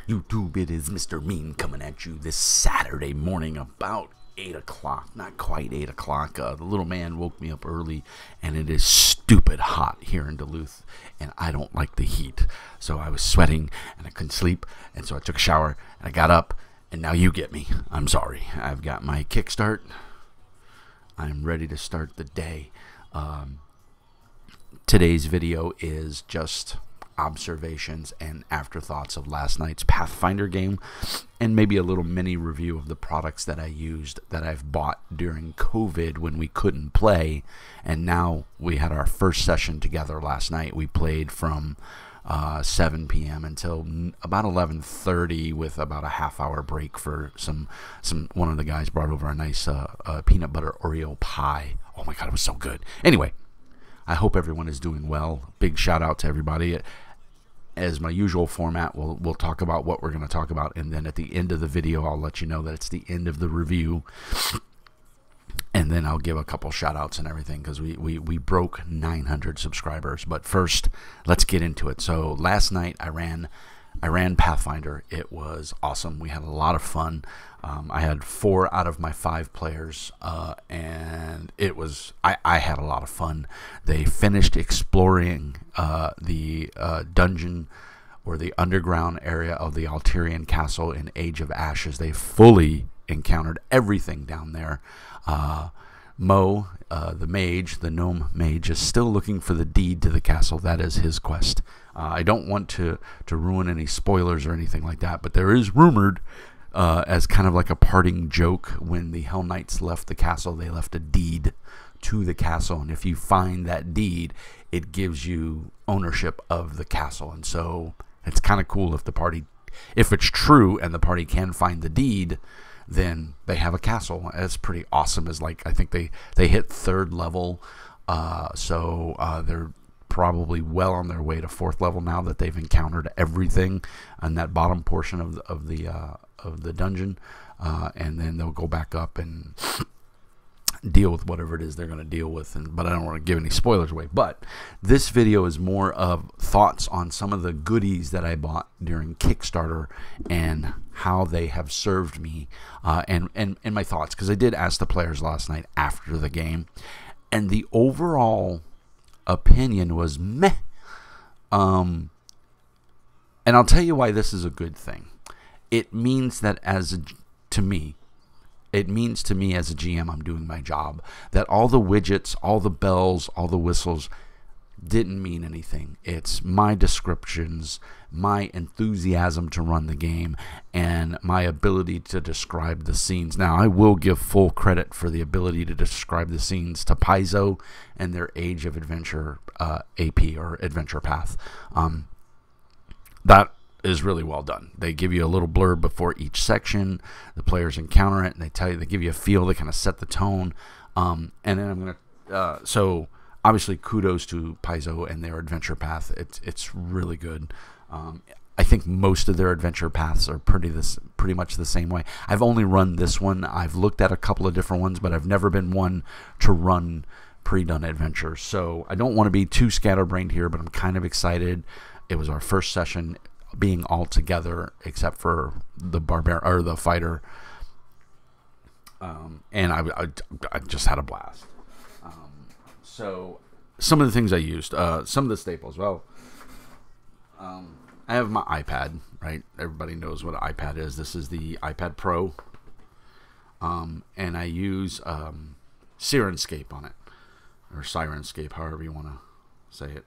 YouTube, it is Mr. Mean coming at you this Saturday morning about 8 o'clock. Not quite 8 o'clock. The little man woke me up early, and it is stupid hot here in Duluth, and I don't like the heat. So I was sweating, and I couldn't sleep, and so I took a shower, and I got up, and now you get me. I'm sorry. I've got my kickstart. I'm ready to start the day. Today's video is just observations and afterthoughts of last night's Pathfinder game, and maybe a little mini review of the products that I used that I've bought during COVID when we couldn't play. And now we had our first session together last night. We played from 7 p.m. until about 11:30 with about a half-hour break for one of the guys brought over a nice peanut butter Oreo pie. Oh my god, it was so good. Anyway, I hope everyone is doing well. Big shout out to everybody. As my usual format, we'll talk about what we're going to talk about, and then at the end of the video, I'll let you know that it's the end of the review, and then I'll give a couple shout outs and everything, because we broke 900 subscribers. But first, let's get into it. So last night I ran Pathfinder. It was awesome. We had a lot of fun. I had 4 out of my 5 players, and it was I had a lot of fun. They finished exploring the dungeon or the underground area of the Alterian Castle in Age of Ashes. They fully encountered everything down there. Mo, the mage, the gnome mage, is still looking for the deed to the castle. That is his quest. I don't want to ruin any spoilers or anything like that, but there is rumored, as kind of like a parting joke, when the Hell Knights left the castle, they left a deed to the castle, and if you find that deed, it gives you ownership of the castle. And so it's kind of cool if it's true and the party can find the deed, then they have a castle. It's pretty awesome. Is like, I think they hit 3rd level, so they're probably well on their way to 4th level now that they've encountered everything in that bottom portion of the dungeon, and then they'll go back up and deal with whatever it is they're going to deal with. But I don't want to give any spoilers away. But this video is more of thoughts on some of the goodies that I bought during Kickstarter and how they have served me, and my thoughts, because I did ask the players last night after the game, and the overall opinion was meh. And I'll tell you why this is a good thing. It means that to me as a GM, I'm doing my job. That all the widgets, all the bells, all the whistles didn't mean anything. It's my descriptions, my enthusiasm to run the game, and my ability to describe the scenes. Now, I will give full credit for the ability to describe the scenes to Paizo and their Age of Adventure AP, or Adventure Path. That is really well done. They give you a little blurb before each section. The players encounter it, and they give you a feel. They kind of set the tone. And then I'm gonna so obviously kudos to Paizo and their Adventure Path. It's really good. I think most of their adventure paths are pretty much the same way. I've only run this one. I've looked at a couple of different ones, but I've never been one to run pre-done adventures. So I don't want to be too scatterbrained here, but I'm kind of excited. It was our first session being all together, except for the fighter, and I just had a blast. So some of the things I used, some of the staples. Well, I have my iPad, right? Everybody knows what an iPad is. This is the iPad Pro, and I use Sirenscape on it, or Sirenscape, however you want to say it.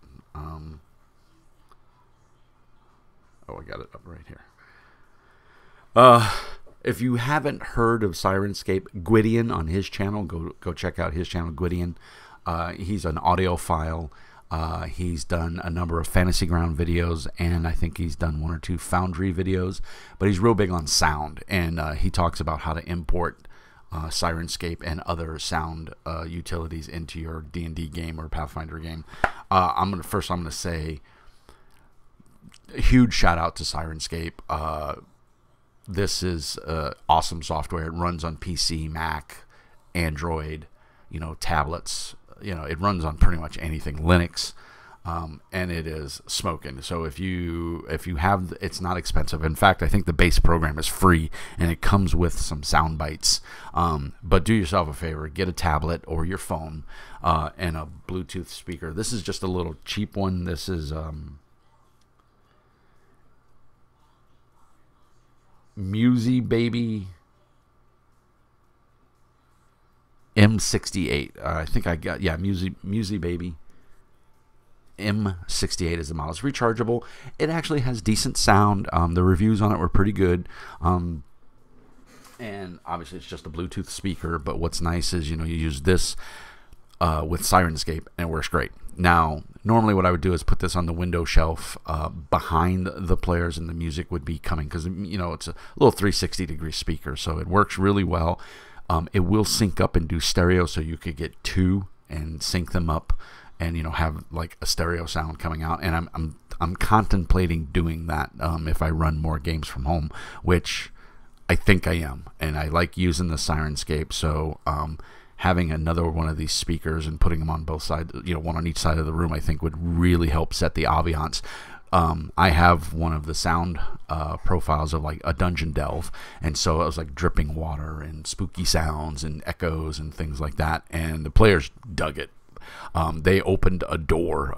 Oh, I got it up right here. If you haven't heard of Sirenscape, Gwydion on his channel, go check out his channel, Gwydion. He's an audiophile. He's done a number of Fantasy Ground videos, and I think he's done 1 or 2 Foundry videos. But he's real big on sound, and he talks about how to import Sirenscape and other sound utilities into your D&D game or Pathfinder game. I'm gonna say a huge shout out to Sirenscape. This is awesome software. It runs on PC, Mac, Android, tablets. It runs on pretty much anything. Linux. and it is smoking. So if you have, it's not expensive. In fact, I think the base program is free, and it comes with some sound bites. But do yourself a favor, get a tablet or your phone and a Bluetooth speaker. This is just a little cheap one. This is Musy Baby M68. I think I got, yeah, Musy Baby M68 is the model. It's rechargeable. It actually has decent sound. The reviews on it were pretty good. And obviously it's just a Bluetooth speaker, but what's nice is, you use this with Syrinscape and it works great. Now, normally what I would do is put this on the window shelf behind the players, and the music would be coming because, it's a little 360-degree speaker, so it works really well. It will sync up and do stereo, so you could get two and sync them up and have like a stereo sound coming out. And I'm contemplating doing that if I run more games from home, which I think I am, and I like using the Syrinscape. So having another one of these speakers and putting them on both sides, one on each side of the room, I think would really help set the ambiance. I have one of the sound profiles of like a dungeon delve, and so it was like dripping water and spooky sounds and echoes and things like that, and the players dug it. They opened a door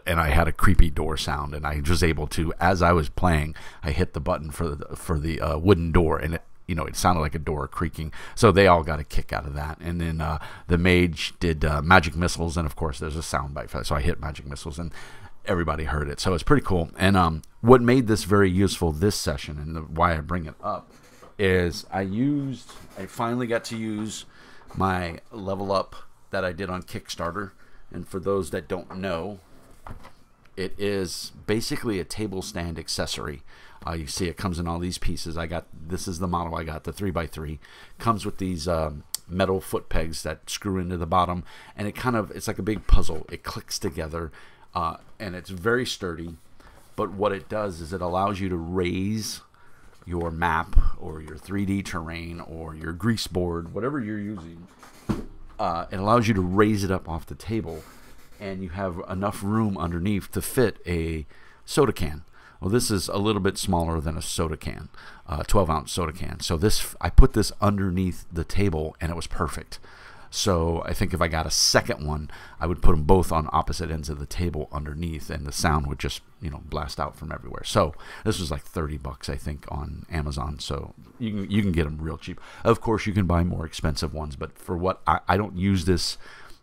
and I had a creepy door sound, and I was able to, as I was playing, I hit the button for the wooden door, and it sounded like a door creaking. So they all got a kick out of that. And then the mage did magic missiles, and of course there's a sound bite for that, so I hit magic missiles and everybody heard it. So it's pretty cool. And what made this very useful this session, and why I bring it up, is I finally got to use my level up that I did on Kickstarter. And for those that don't know, it is basically a table stand accessory. You see it comes in all these pieces. This is the model I got, the 3x3. Comes with these metal foot pegs that screw into the bottom, and it's like a big puzzle. It clicks together, and it's very sturdy. But what it does is it allows you to raise your map or your 3D terrain or your grease board, whatever you're using. It allows you to raise it up off the table, and you have enough room underneath to fit a soda can. Well, this is a little bit smaller than a soda can, 12-ounce soda can. So I put this underneath the table, and it was perfect. So I think if I got a second one, I would put them both on opposite ends of the table underneath, and the sound would just blast out from everywhere. So this was like $30, I think, on Amazon. So you can get them real cheap. Of course, you can buy more expensive ones, but for what I don't use this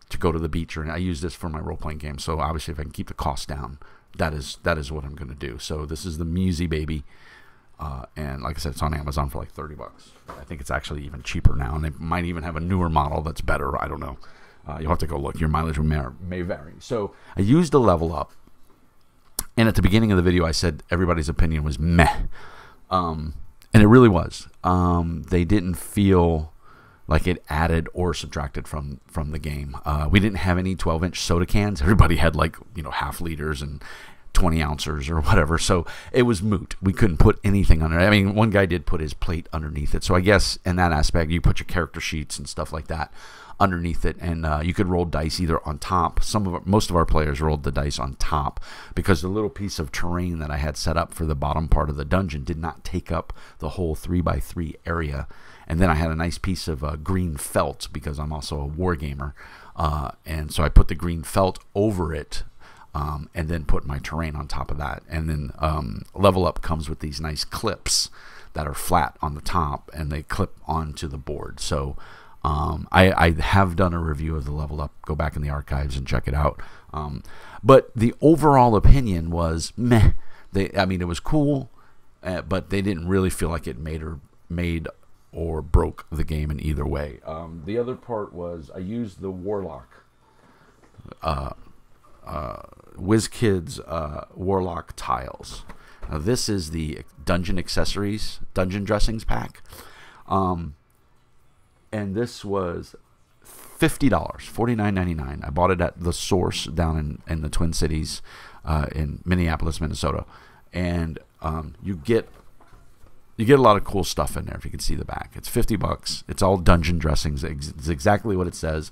to go to the beach, or I use this for my role-playing game. So obviously, if I can keep the cost down, that is what I'm going to do. So this is the Musy Baby. And like I said, it's on Amazon for like $30. I think it's actually even cheaper now, and they might even have a newer model that's better. I don't know. You'll have to go look. Your mileage may vary. So I used the level up, and at the beginning of the video, I said everybody's opinion was meh, and it really was. They didn't feel like it added or subtracted from the game. We didn't have any 12-inch soda cans. Everybody had like half liters and 20 ounces or whatever, so it was moot. We couldn't put anything under it. I mean, one guy did put his plate underneath it, so I guess in that aspect you put your character sheets and stuff like that underneath it, and you could roll dice either on top. Most of our players rolled the dice on top, because the little piece of terrain that I had set up for the bottom part of the dungeon did not take up the whole 3x3 area. And then I had a nice piece of green felt, because I'm also a war gamer, and so I put the green felt over it, and then put my terrain on top of that. And then Level Up comes with these nice clips that are flat on the top, and they clip onto the board. So I have done a review of the Level Up. Go back in the archives and check it out. But the overall opinion was meh. It was cool, but they didn't really feel like it made or broke the game in either way. The other part was I used the Warlock, WizKids Warlock tiles. Now this is the Dungeon Accessories, Dungeon Dressings pack. And this was $50, $49.99. I bought it at The Source down in the Twin Cities, in Minneapolis, Minnesota. And you get a lot of cool stuff in there, if you can see the back. It's $50. It's all dungeon dressings. It's exactly what it says.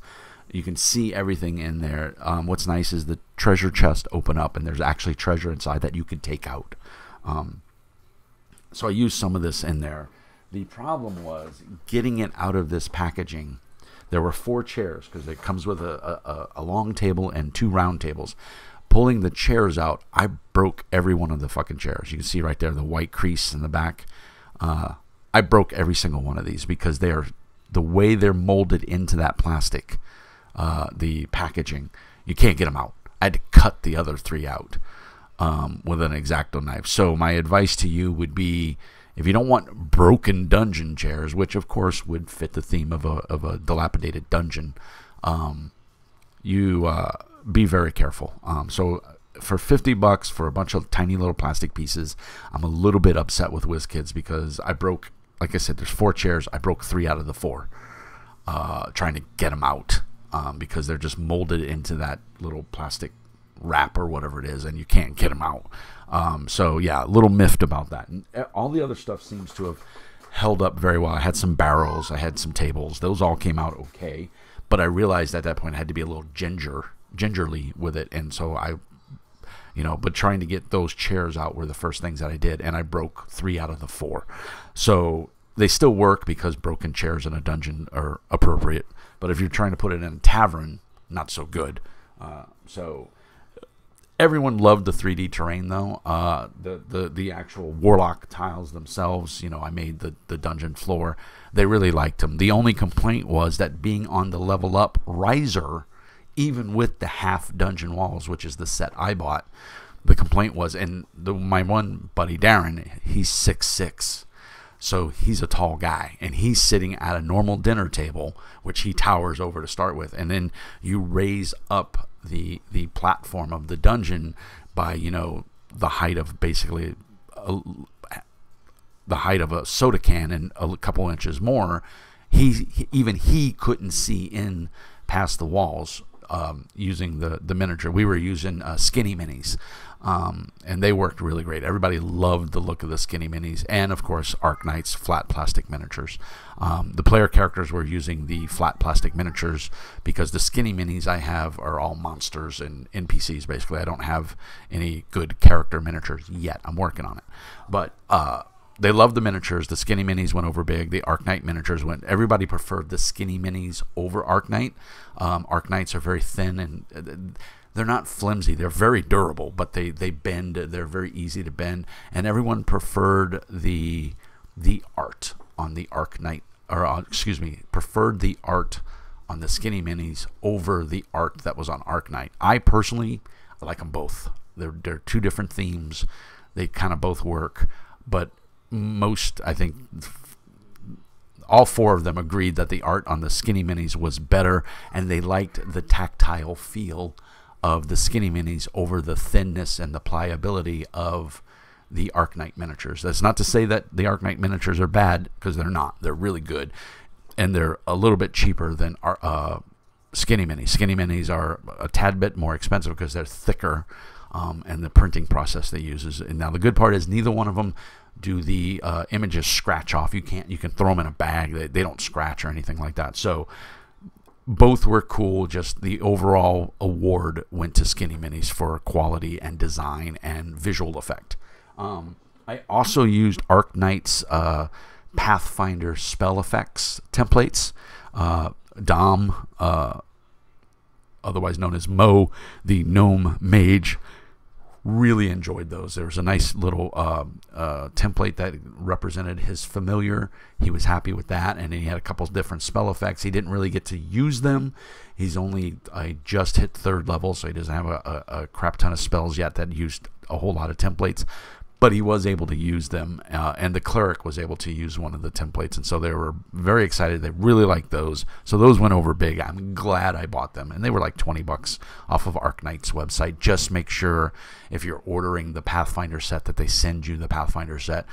You can see everything in there. What's nice is the treasure chest open up, and there's actually treasure inside that you can take out. So I used some of this in there. The problem was getting it out of this packaging. There were 4 chairs because it comes with a long table and 2 round tables. Pulling the chairs out, I broke every one of the fucking chairs. You can see right there the white crease in the back. I broke every single one of these because they are the way they're molded into that plastic, the packaging. You can't get them out. I had to cut the other 3 out with an X-Acto knife. So my advice to you would be, if you don't want broken dungeon chairs, which of course would fit the theme of a dilapidated dungeon, you be very careful. So for $50 for a bunch of tiny little plastic pieces, I'm a little bit upset with WizKids because I broke, like I said, there's 4 chairs. I broke 3 out of the 4 trying to get them out because they're just molded into that little plastic wrap or whatever it is, and you can't get them out. So yeah, a little miffed about that. And all the other stuff seems to have held up very well. I had some barrels, I had some tables. Those all came out okay, but I realized at that point I had to be a little gingerly with it, and so but trying to get those chairs out were the first things that I did, and I broke 3 out of the 4. So they still work because broken chairs in a dungeon are appropriate, but if you're trying to put it in a tavern, not so good. So everyone loved the 3D terrain though. The actual warlock tiles themselves, I made the dungeon floor. They really liked them. The only complaint was that being on the level up riser, even with the half dungeon walls, which is the set I bought, the complaint was, and my one buddy Darren, he's 6'6", so he's a tall guy, and he's sitting at a normal dinner table, which he towers over to start with, and then you raise up the platform of the dungeon by the height of basically the height of a soda can and a couple inches more. Even he couldn't see in past the walls using the miniature. We were using Skinny Minis, and they worked really great. Everybody loved the look of the Skinny Minis, and of course Arknight's flat plastic miniatures. The player characters were using the flat plastic miniatures because the Skinny Minis I have are all monsters and NPCs basically. I don't have any good character miniatures yet. I'm working on it, but they loved the miniatures. The Skinny Minis went over big. The Arknight miniatures went. Everybody preferred the Skinny Minis over Arknight. Arknights are very thin and they're not flimsy. They're very durable, but they bend. They're very easy to bend. And everyone preferred the art on the Arknight, preferred the art on the Skinny Minis over the art that was on Arknight. I personally like them both. They're 2 different themes. They kind of both work, but I think all 4 of them agreed that the art on the Skinny Minis was better, and they liked the tactile feel of the Skinny Minis over the thinness and the pliability of the Arknight miniatures. That's not to say that the Arknight miniatures are bad, because they're not. They're really good, and they're a little bit cheaper than Skinny Minis. Skinny Minis are a tad bit more expensive because they're thicker, and the printing process they use is. And now the good part is neither one of them do the images scratch off. You can throw them in a bag. They don't scratch or anything like that. So both were cool. Just the overall award went to Skinny Minis for quality and design and visual effect. I also used Arknight's Pathfinder spell effects templates. Dom, otherwise known as Mo, the gnome mage, really enjoyed those. There was a nice little template that represented his familiar. He was happy with that, and then he had a couple different spell effects. He didn't really get to use them. I just hit 3rd level, so he doesn't have a crap ton of spells yet that used a whole lot of templates, but he was able to use them, and the cleric was able to use one of the templates, and so they were very excited. They really liked those, so those went over big. I'm glad I bought them, and they were like $20 off of Arknight's website. Just make sure if you're ordering the Pathfinder set that they send you the Pathfinder set.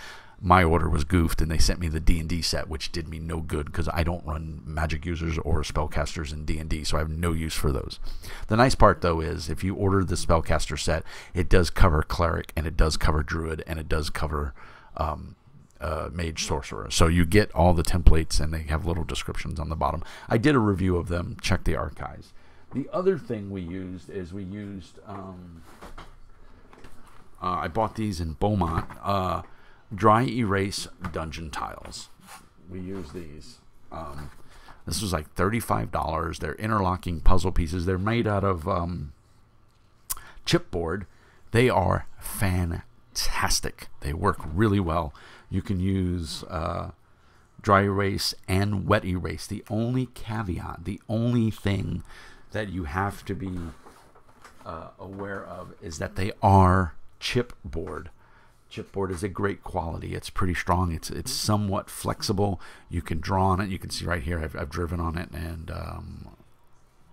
My order was goofed, and they sent me the D&D set, which did me no good because I don't run magic users or spellcasters in D&D, so I have no use for those. The nice part, though, is if you order the spellcaster set, it does cover cleric, and it does cover druid, and it does cover Mage Sorcerer. So you get all the templates, and they have little descriptions on the bottom. I did a review of them. Check the archives. The other thing we used is I bought these in Beaumont. Dry erase dungeon tiles. We use these. This was like $35. They're interlocking puzzle pieces. They're made out of chipboard. They are fantastic. They work really well. You can use dry erase and wet erase. The only caveat, the only thing that you have to be aware of is that they are chipboard. Chipboard is a great quality. It's pretty strong. It's somewhat flexible. You can draw on it. You can see right here I've driven on it, and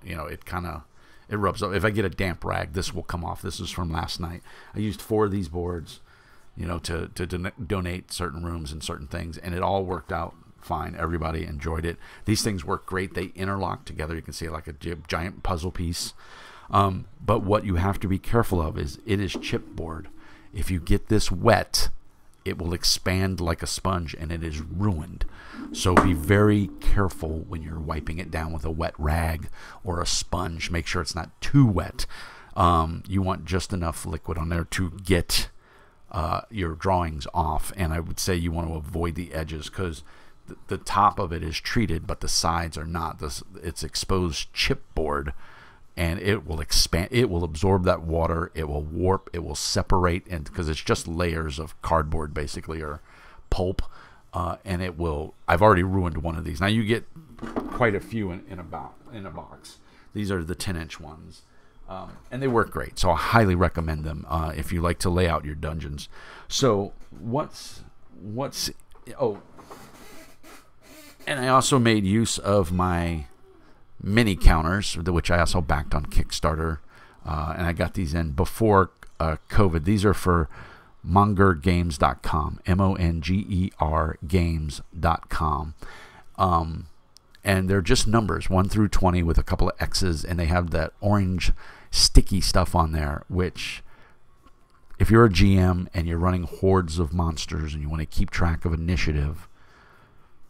it rubs up. If I get a damp rag, this will come off. This is from last night. I used 4 of these boards, to donate certain rooms and certain things, and it all worked out fine. Everybody enjoyed it. These things work great. They interlock together. You can see like a giant puzzle piece. But what you have to be careful of is it is chipboard. If you get this wet, it will expand like a sponge, and it is ruined. So be very careful when you're wiping it down with a wet rag or a sponge. Make sure it's not too wet. You want just enough liquid on there to get your drawings off, and I would say you want to avoid the edges, because the top of it is treated, but the sides are not. It's exposed chipboard, and it will expand. It will absorb that water. It will warp. It will separate, and because it's just layers of cardboard, basically, or pulp, and it will. I've already ruined one of these. Now you get quite a few in a box. These are the 10-inch ones, and they work great. So I highly recommend them if you like to lay out your dungeons. So and I also made use of my mini counters, which I also backed on Kickstarter, and I got these in before COVID. These are for mongergames.com, MONGER games.com, and they're just numbers 1 through 20 with a couple of X's, and they have that orange sticky stuff on there, which if you're a GM and you're running hordes of monsters and you want to keep track of initiative,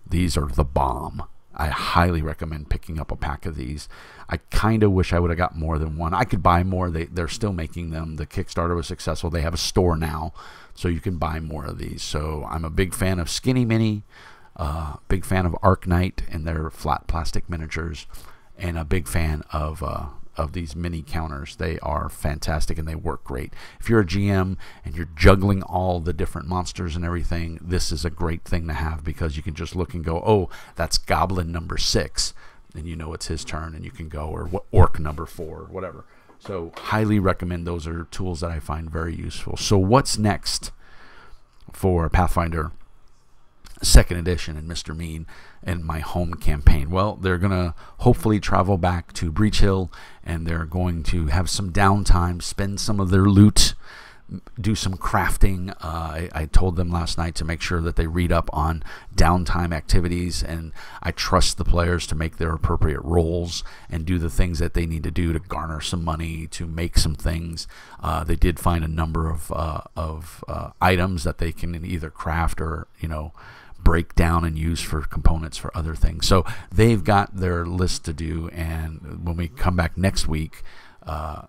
these are the bomb. I highly recommend picking up a pack of these. I kind of wish I would have got more than one. I could buy more. They're still making them. The Kickstarter was successful. They have a store now, so you can buy more of these. So I'm a big fan of Skinny Mini, big fan of Arknight and their flat plastic miniatures, and a big fan of these mini counters. They are fantastic, and they work great. If you're a GM and you're juggling all the different monsters and everything, this is a great thing to have, because you can just look and go, oh, that's Goblin number 6, and you know it's his turn, and you can go, or Orc number 4, whatever. So highly recommend. Those are tools that I find very useful. So what's next for Pathfinder 2nd edition and Mr. Mean and my home campaign? Well, they're going to hopefully travel back to Breach Hill, and they're going to have some downtime, spend some of their loot, do some crafting. I told them last night to make sure that they read up on downtime activities, and I trust the players to make their appropriate rolls and do the things that they need to do to garner some money, to make some things. They did find a number of items that they can either craft or, break down and use for components for other things. So they've got their list to do, and when we come back next week,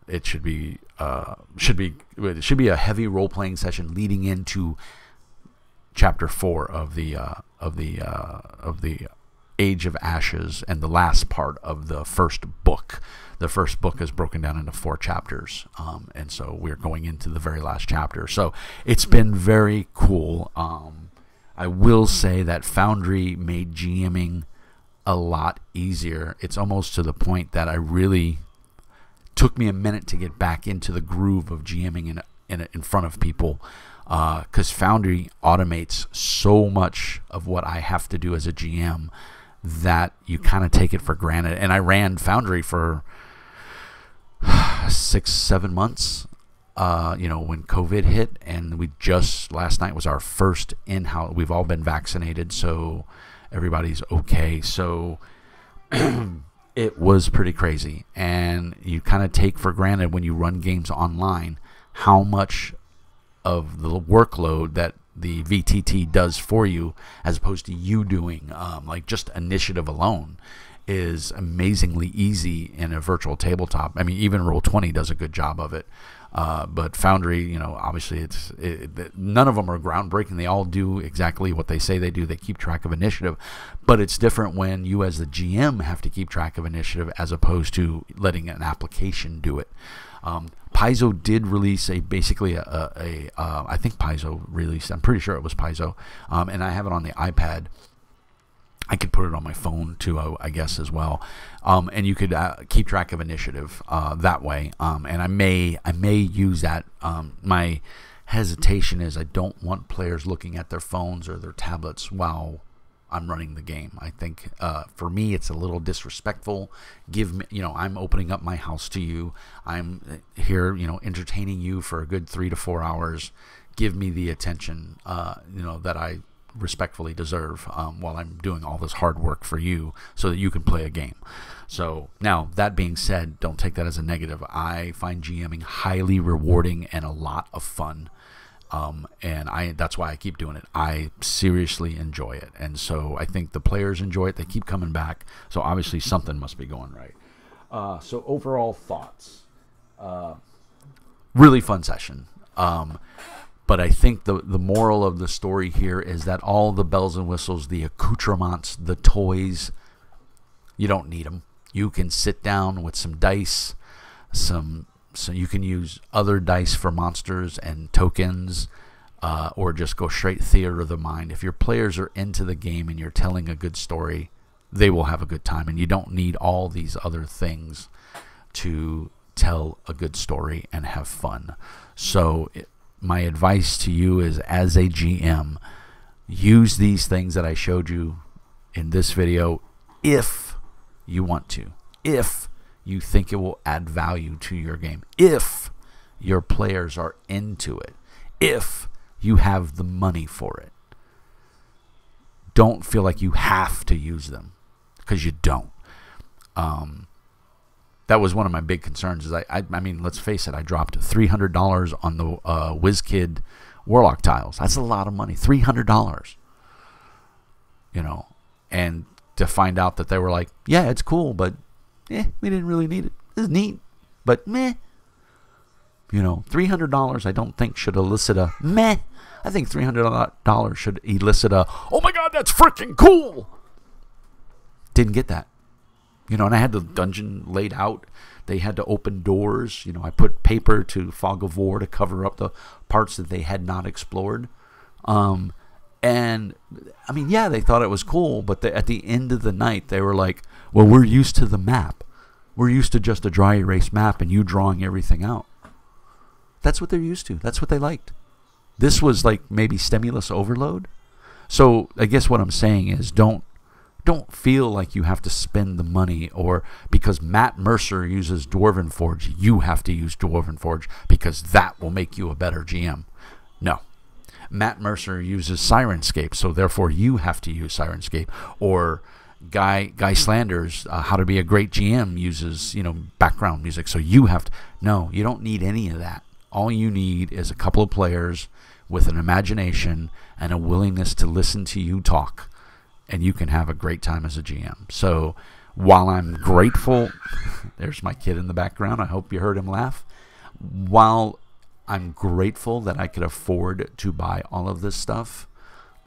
it should be a heavy role-playing session leading into chapter 4 of the Age of Ashes, and the last part of the first book. The first book is broken down into 4 chapters, and so we're going into the very last chapter. So it's been very cool. I will say that Foundry made GMing a lot easier. It's almost to the point that I really took me a minute to get back into the groove of GMing in front of people, because Foundry automates so much of what I have to do as a GM that you kind of take it for granted. And I ran Foundry for 6-7 months. When COVID hit, and last night was our first in-house. We've all been vaccinated, so everybody's okay. So it was pretty crazy, and you kind of take for granted when you run games online how much of the workload that the VTT does for you, as opposed to you doing like just initiative alone, is amazingly easy in a virtual tabletop. I mean, even Roll20 does a good job of it. But Foundry, obviously none of them are groundbreaking. They all do exactly what they say they do. They keep track of initiative, but it's different when you as the GM have to keep track of initiative as opposed to letting an application do it. Paizo did release I think Paizo released, I'm pretty sure it was Paizo, and I have it on the iPad. I could put it on my phone too, I guess, as well. And you could keep track of initiative that way. And I may use that. My hesitation is I don't want players looking at their phones or their tablets while I'm running the game. I think for me it's a little disrespectful. Give me, I'm opening up my house to you. I'm here, entertaining you for a good 3 to 4 hours. Give me the attention, that I respectfully deserve while I'm doing all this hard work for you so that you can play a game. So now, that being said, don't take that as a negative. I find GMing highly rewarding and a lot of fun, and that's why I keep doing it. I seriously enjoy it, and so I think the players enjoy it. They keep coming back, so obviously something must be going right. So overall thoughts, really fun session. But I think the moral of the story here is that all the bells and whistles, the accoutrements, the toys, you don't need them. You can sit down with some dice, so you can use other dice for monsters and tokens, or just go straight theater of the mind. If your players are into the game and you're telling a good story, they will have a good time, and you don't need all these other things to tell a good story and have fun. So my advice to you is, as a GM, use these things that I showed you in this video if you want to, if you think it will add value to your game, if your players are into it, if you have the money for it. Don't feel like you have to use them, because you don't. That was one of my big concerns. Is I mean, let's face it, I dropped $300 on the WizKid Warlock tiles. That's a lot of money, $300. And to find out that they were like, yeah, it's cool, but we didn't really need it. It's neat, but meh. $300 I don't think should elicit a meh. I think $300 should elicit a, oh my God, that's freaking cool. Didn't get that. And I had the dungeon laid out. They had to open doors. I put paper to Fog of War to cover up the parts that they had not explored. And, I mean, yeah, they thought it was cool, but at the end of the night, they were like, well, we're used to the map. We're used to just a dry erase map and you drawing everything out. That's what they're used to. That's what they liked. This was like maybe stimulus overload. So I guess what I'm saying is don't feel like you have to spend the money, or because Matt Mercer uses Dwarven Forge, you have to use Dwarven Forge because that will make you a better GM. No. Matt Mercer uses Sirenscape, so therefore you have to use Sirenscape. Or Guy Slanders, How to Be a Great GM, uses background music, so you have to. No, you don't need any of that. All you need is a couple of players with an imagination and a willingness to listen to you talk, and you can have a great time as a GM. So while I'm grateful, there's my kid in the background, I hope you heard him laugh. While I'm grateful that I could afford to buy all of this stuff,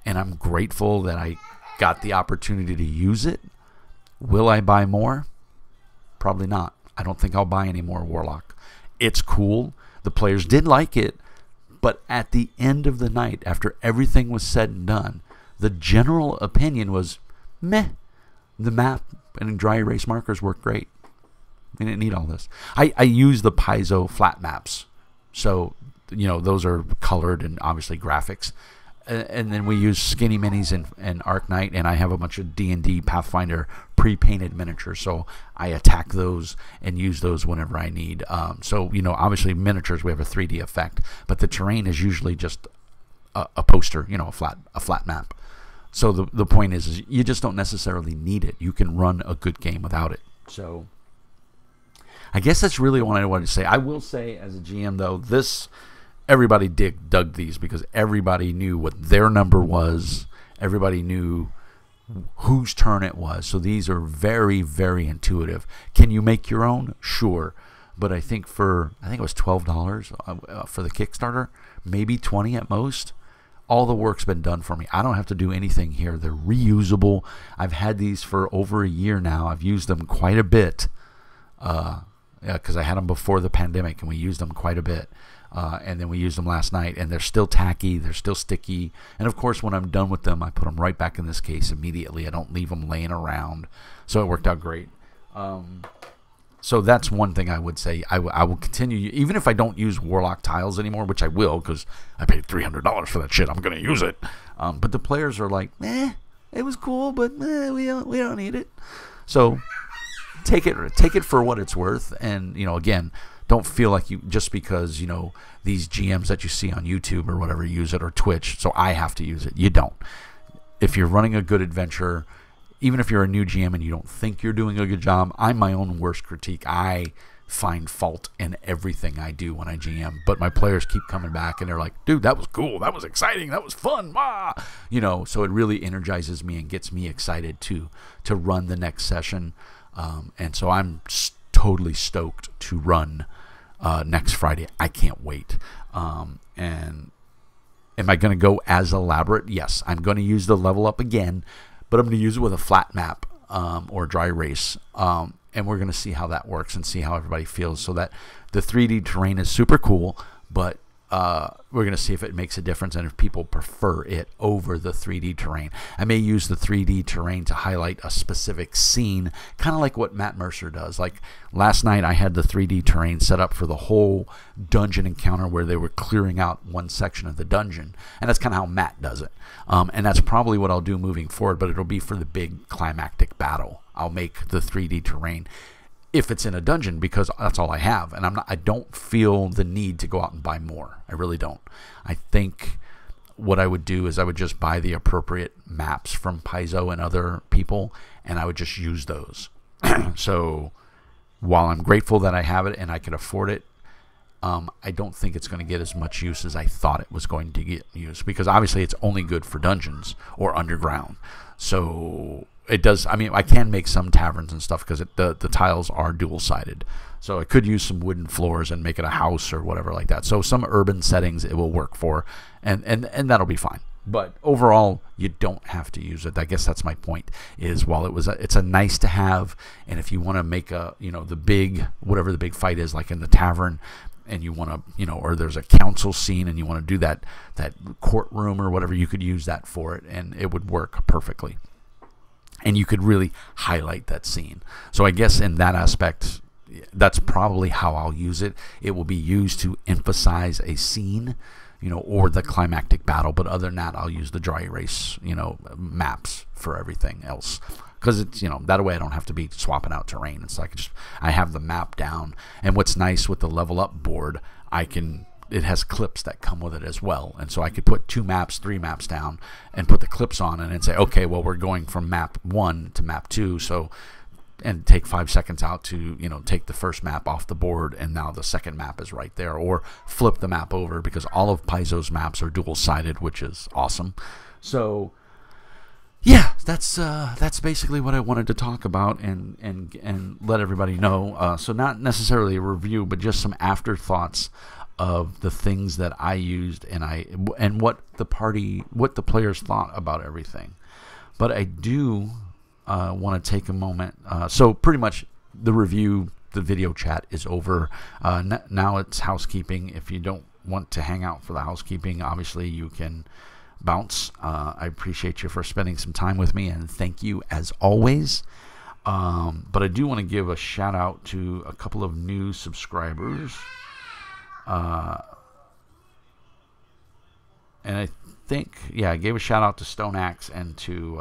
and I'm grateful that I got the opportunity to use it, will I buy more? Probably not. I don't think I'll buy any more Warlock. It's cool. The players did like it, but at the end of the night, after everything was said and done, the general opinion was, meh. The map and dry erase markers work great. We didn't need all this. I use the Paizo flat maps. So, those are colored and obviously graphics. And then we use Skinny Minis and Arc Knight, and I have a bunch of D&D Pathfinder pre-painted miniatures. So I attack those and use those whenever I need. So, obviously miniatures, we have a 3D effect. But the terrain is usually just a poster, a flat map. So the point is you just don't necessarily need it. You can run a good game without it. So I guess that's really what I wanted to say. I will say, as a GM, though, this everybody dug these because everybody knew what their number was. Everybody knew whose turn it was. So these are very, very intuitive. Can you make your own? Sure. But I think it was $12 for the Kickstarter, maybe 20 at most. All the work's been done for me. I don't have to do anything here. They're reusable. I've had these for over a year now. I've used them quite a bit because I had them before the pandemic, and we used them quite a bit. And then we used them last night, and they're still tacky. They're still sticky. And, of course, when I'm done with them, I put them right back in this case immediately. I don't leave them laying around. So it worked out great. So that's one thing I would say. I will continue, even if I don't use Warlock tiles anymore, which I will because I paid $300 for that shit. I'm going to use it. But the players are like, it was cool, but we don't need it. So take it for what it's worth. And, again, don't feel like you, just because, these GMs that you see on YouTube or whatever use it, or Twitch, so I have to use it. You don't. If you're running a good adventure, even if you're a new GM and you don't think you're doing a good job, I'm my own worst critique. I find fault in everything I do when I GM, but my players keep coming back and they're like, dude, that was cool, that was exciting, that was fun, so it really energizes me and gets me excited to run the next session. And so I'm totally stoked to run next Friday. I can't wait. And am I going to go as elaborate? Yes, I'm going to use the level up again, but I'm going to use it with a flat map or dry erase. And we're going to see how that works and see how everybody feels. So that the 3D terrain is super cool, but we're going to see if it makes a difference and if people prefer it over the 3D terrain. I may use the 3D terrain to highlight a specific scene, kind of like what Matt Mercer does. Like last night I had the 3D terrain set up for the whole dungeon encounter where they were clearing out one section of the dungeon. And that's kind of how Matt does it. And that's probably what I'll do moving forward, but it'll be for the big climactic battle. I'll make the 3D terrain if it's in a dungeon, because that's all I have, and I don't feel the need to go out and buy more. I really don't. I think what I would do is I would just buy the appropriate maps from Paizo and other people, and I would just use those. So while I'm grateful that I have it and I can afford it, I don't think it's going to get as much use as I thought it was going to get used, because obviously it's only good for dungeons or underground. So it does. I mean, I can make some taverns and stuff because the tiles are dual-sided. So I could use some wooden floors and make it a house or whatever like that. So some urban settings it will work for, and that'll be fine. But overall, you don't have to use it. I guess that's my point. Is while it's a nice to have, and if you want to make the big, whatever the big fight is, like in the tavern, and you want to, or there's a council scene and you want to do that courtroom or whatever, you could use that for it, and it would work perfectly. And you could really highlight that scene. So I guess in that aspect, that's probably how I'll use it. It will be used to emphasize a scene, or the climactic battle. But other than that, I'll use the dry erase, maps for everything else. Because it's, that way I don't have to be swapping out terrain. It's like I have the map down. And what's nice with the level up board, it has clips that come with it as well. And so I could put 2 maps, 3 maps down and put the clips on and then say, okay, well, we're going from map 1 to map 2. So, and take 5 seconds out to, take the first map off the board, and now the second map is right there. Or flip the map over, because all of Paizo's maps are dual-sided, which is awesome. So, yeah, that's basically what I wanted to talk about and let everybody know. So not necessarily a review, but just some afterthoughts of the things that I used and what the players thought about everything. But I do want to take a moment. So pretty much the review, the video chat is over. Now it's housekeeping. If you don't want to hang out for the housekeeping, obviously you can bounce. I appreciate you for spending some time with me, and thank you as always. But I do want to give a shout out to a couple of new subscribers. And I think, I gave a shout out to Stone Axe and to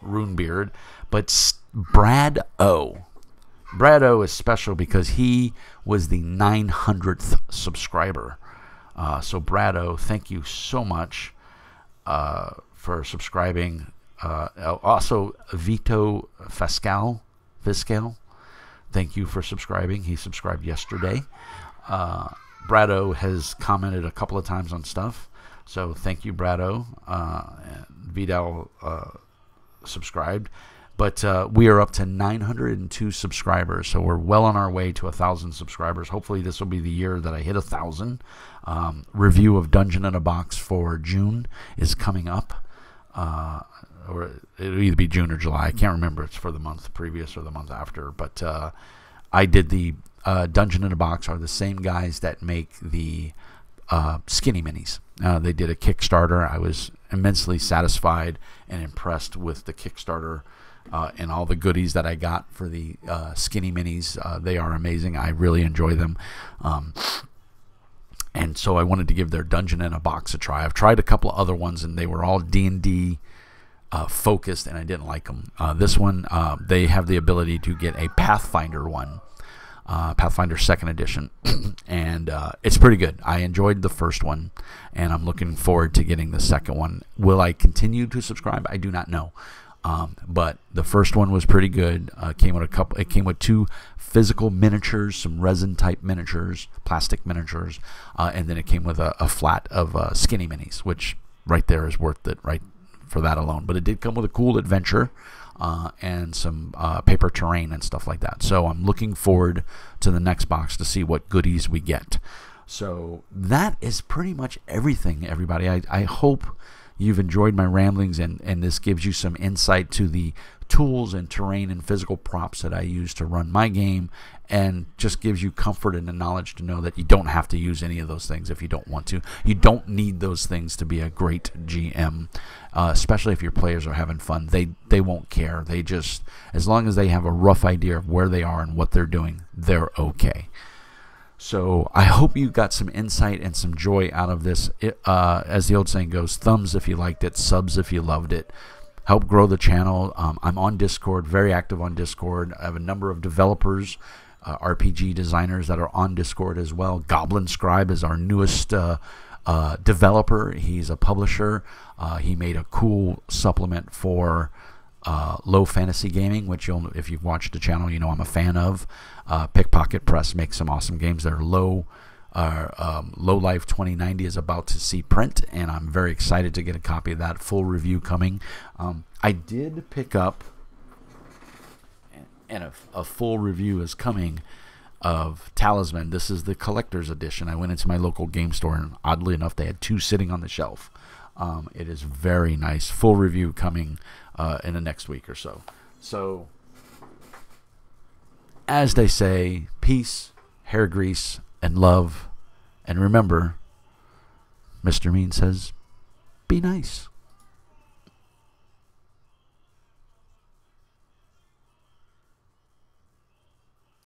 Runebeard, but Brad O. Brad O is special because he was the 900th subscriber. So Brad O, thank you so much for subscribing. Also, Vito Fiscal, thank you for subscribing. He subscribed yesterday. Brado has commented a couple of times on stuff, so thank you, Brado. Vidal subscribed. But we are up to 902 subscribers, so we're well on our way to 1,000 subscribers. Hopefully this will be the year that I hit 1,000. Review of Dungeon in a Box for June is coming up. Or it'll either be June or July. I can't remember. It's for the month previous or the month after. But I did the Dungeon in a Box are the same guys that make the Skinny Minis. They did a Kickstarter. I was immensely satisfied and impressed with the Kickstarter and all the goodies that I got for the Skinny Minis. They are amazing. I really enjoy them. And so I wanted to give their Dungeon in a Box a try. I've tried a couple of other ones, and they were all D&D focused, and I didn't like them. This one, they have the ability to get a Pathfinder one. Pathfinder 2nd edition, and it's pretty good. I enjoyed the first one, and I'm looking forward to getting the second one. Will I continue to subscribe? I do not know. But the first one was pretty good. It came with 2 physical miniatures, some resin type miniatures, plastic miniatures, and then it came with a flat of Skinny Minis, which right there is worth it right for that alone. But it did come with a cool adventure and some paper terrain and stuff like that. So I'm looking forward to the next box to see what goodies we get. So that is pretty much everything, everybody. I hope you've enjoyed my ramblings, and this gives you some insight to the tools and terrain and physical props that I use to run my game, and just gives you comfort and the knowledge to know that you don't have to use any of those things if you don't want to. You don't need those things to be a great GM, especially if your players are having fun. They won't care. They just, as long as they have a rough idea of where they are and what they're doing, they're okay. So I hope you got some insight and some joy out of this. As the old saying goes, thumbs if you liked it, subs if you loved it. Help grow the channel. I'm on Discord, very active on Discord. I have a number of developers, RPG designers that are on Discord as well. Goblin Scribe is our newest developer. He's a publisher. He made a cool supplement for low fantasy gaming, which if you've watched the channel, you know I'm a fan of. Pickpocket Press makes some awesome games. Their Low Life 2090 is about to see print, and I'm very excited to get a copy of that. Full review coming. I did pick up, and a full review is coming, of Talisman. This is the collector's edition. I went into my local game store, and oddly enough, they had 2 sitting on the shelf. It is very nice. Full review coming in the next week or so. So, as they say, peace, hair grease, and love. And remember, Mr. Mean says, be nice.